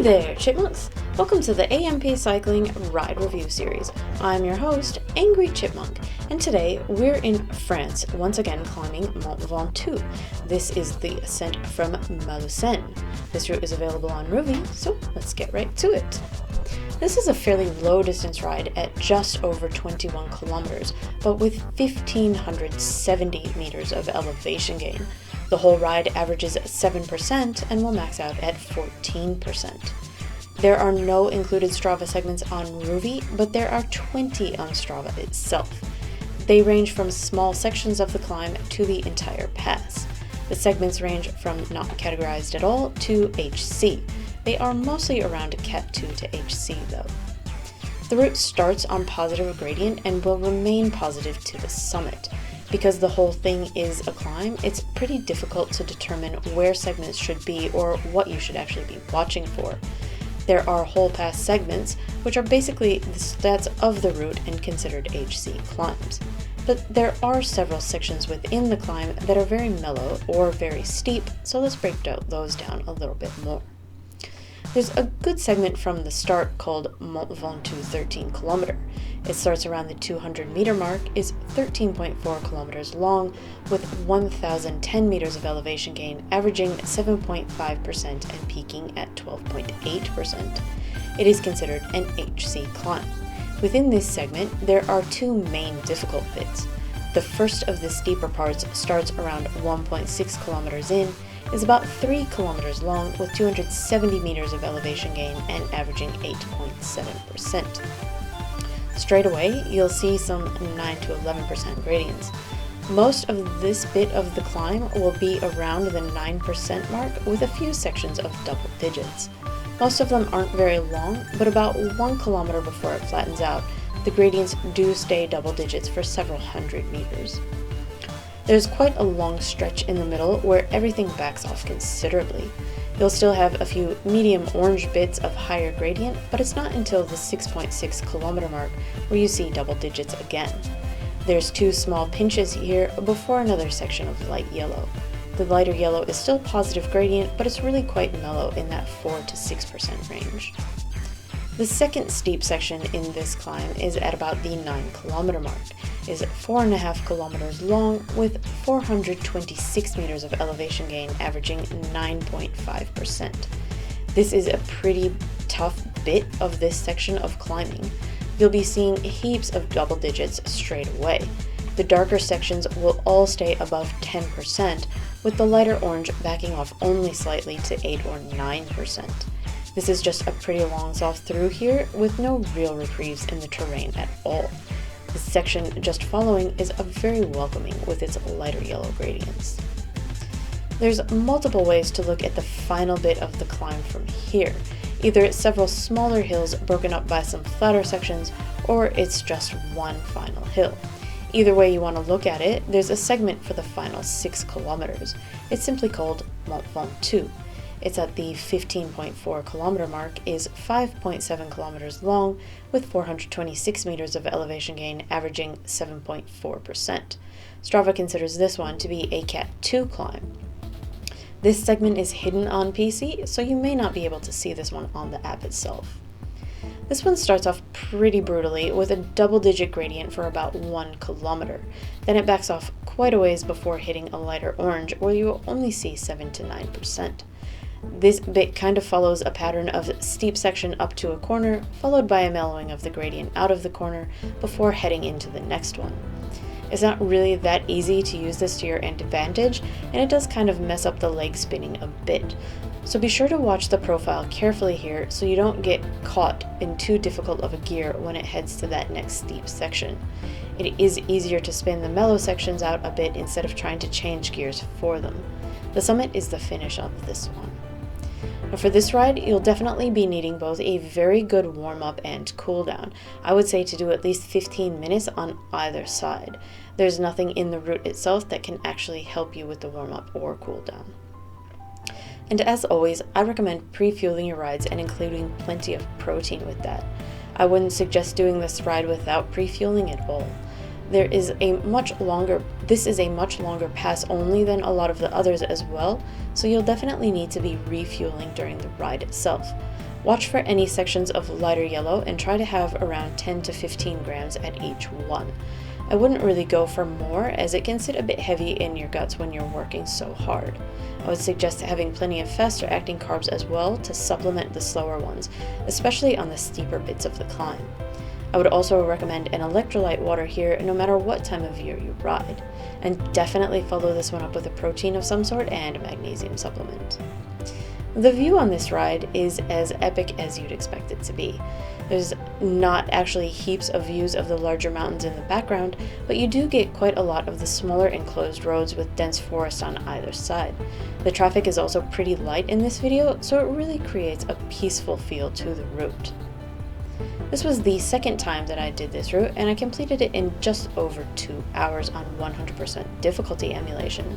there, chipmunks! Welcome to the AMP Cycling Ride Review Series. I'm your host, Angry Chipmunk, and today we're in France, once again climbing Mont Ventoux. This is the ascent from Malaucène. This route is available on Rouvy, so let's get right to it. This is a fairly low distance ride at just over 21 kilometers, but with 1,570 meters of elevation gain. The whole ride averages 7% and will max out at 14%. There are no included Strava segments on Rouvy, but there are 20 on Strava itself. They range from small sections of the climb to the entire pass. The segments range from not categorized at all to HC. They are mostly around Cat 2 to HC though. The route starts on positive gradient and will remain positive to the summit. Because the whole thing is a climb, it's pretty difficult to determine where segments should be or what you should actually be watching for. There are whole pass segments, which are basically the stats of the route and considered HC climbs. But there are several sections within the climb that are very mellow or very steep, so let's break those down a little bit more. There's a good segment from the start called Mont Ventoux 13 km. It starts around the 200 meter mark, is 13.4 kilometers long, with 1,010 meters of elevation gain, averaging 7.5% and peaking at 12.8%. It is considered an HC climb. Within this segment, there are two main difficult bits. The first of the steeper parts starts around 1.6 kilometers in, is about 3 kilometers long with 270 meters of elevation gain and averaging 8.7%. Straight away, you'll see some 9 to 11% gradients. Most of this bit of the climb will be around the 9% mark with a few sections of double digits. Most of them aren't very long, but about 1 kilometer before it flattens out, the gradients do stay double digits for several hundred meters. There's quite a long stretch in the middle where everything backs off considerably. You'll still have a few medium orange bits of higher gradient, but it's not until the 6.6 kilometer mark where you see double digits again. There's two small pinches here before another section of light yellow. The lighter yellow is still positive gradient, but it's really quite mellow in that 4 to 6% range. The second steep section in this climb is at about the 9 kilometer mark, is 4.5 kilometers long with 426 meters of elevation gain, averaging 9.5%. This is a pretty tough bit of this section of climbing. You'll be seeing heaps of double digits straight away. The darker sections will all stay above 10%, with the lighter orange backing off only slightly to 8 or 9%. This is just a pretty long soft through here with no real reprieves in the terrain at all. The section just following is very welcoming with its lighter yellow gradients. There's multiple ways to look at the final bit of the climb from here. Either it's several smaller hills broken up by some flatter sections, or it's just one final hill. Either way you want to look at it, there's a segment for the final 6 kilometers. It's simply called Mont Ventoux. It's at the 15.4 kilometer mark, is 5.7 kilometers long with 426 meters of elevation gain, averaging 7.4%. Strava considers this one to be a Cat 2 climb. This segment is hidden on PC, so you may not be able to see this one on the app itself. This one starts off pretty brutally with a double-digit gradient for about 1 kilometer. Then it backs off quite a ways before hitting a lighter orange, where you will only see 7 to 9%. This bit kind of follows a pattern of steep section up to a corner, followed by a mellowing of the gradient out of the corner before heading into the next one. It's not really that easy to use this to your advantage, and it does kind of mess up the leg spinning a bit. So be sure to watch the profile carefully here so you don't get caught in too difficult of a gear when it heads to that next steep section. It is easier to spin the mellow sections out a bit instead of trying to change gears for them. The summit is the finish of this one. Now for this ride, you'll definitely be needing both a very good warm-up and cool-down. I would say to do at least 15 minutes on either side. There's nothing in the route itself that can actually help you with the warm-up or cool-down. And as always, I recommend pre-fueling your rides and including plenty of protein with that. I wouldn't suggest doing this ride without pre-fueling at all. This is a much longer pass only than a lot of the others as well, so you'll definitely need to be refueling during the ride itself. Watch for any sections of lighter yellow and try to have around 10 to 15 grams at each one. I wouldn't really go for more, as it can sit a bit heavy in your guts when you're working so hard. I would suggest having plenty of faster acting carbs as well to supplement the slower ones, especially on the steeper bits of the climb. I would also recommend an electrolyte water here no matter what time of year you ride, and definitely follow this one up with a protein of some sort and a magnesium supplement. The view on this ride is as epic as you'd expect it to be. There's not actually heaps of views of the larger mountains in the background, but you do get quite a lot of the smaller enclosed roads with dense forest on either side. The traffic is also pretty light in this video, so it really creates a peaceful feel to the route. This was the second time that I did this route, and I completed it in just over 2 hours on 100% difficulty emulation.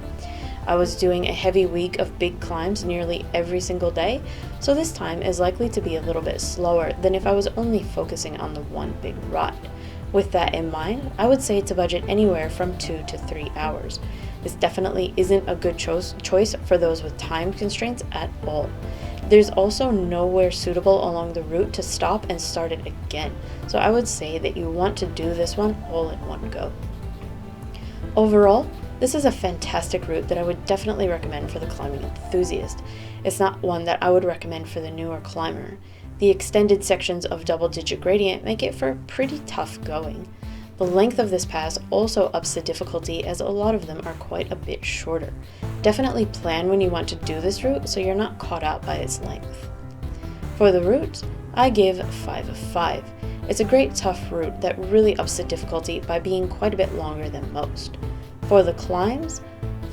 I was doing a heavy week of big climbs nearly every single day, so this time is likely to be a little bit slower than if I was only focusing on the one big ride. With that in mind, I would say to budget anywhere from 2 to 3 hours. This definitely isn't a good choice for those with time constraints at all. There's also nowhere suitable along the route to stop and start it again, so I would say that you want to do this one all in one go. Overall, this is a fantastic route that I would definitely recommend for the climbing enthusiast. It's not one that I would recommend for the newer climber. The extended sections of double-digit gradient make it for pretty tough going. The length of this pass also ups the difficulty, as a lot of them are quite a bit shorter. Definitely plan when you want to do this route so you're not caught out by its length. For the route, I give 5 of 5. It's a great tough route that really ups the difficulty by being quite a bit longer than most. For the climbs,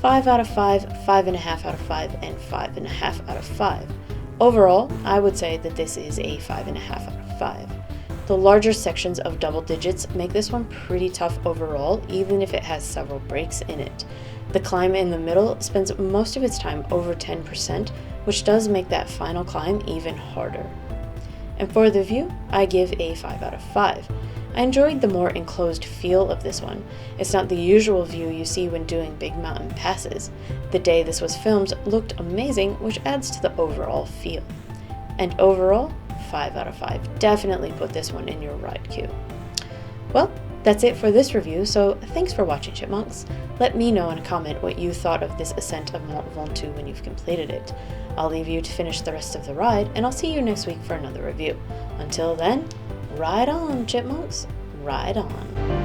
5 out of 5, 5.5 out of 5, and 5.5 out of 5. Overall, I would say that this is a 5.5 out of 5. The larger sections of double digits make this one pretty tough overall, even if it has several breaks in it. The climb in the middle spends most of its time over 10%, which does make that final climb even harder. And for the view, I give a 5 out of 5. I enjoyed the more enclosed feel of this one. It's not the usual view you see when doing big mountain passes. The day this was filmed looked amazing, which adds to the overall feel. And overall, 5 out of 5. Definitely put this one in your ride queue. Well, that's it for this review, so thanks for watching, chipmunks. Let me know in a comment what you thought of this ascent of Mont Ventoux when you've completed it. I'll leave you to finish the rest of the ride, and I'll see you next week for another review. Until then, ride on, chipmunks, ride on.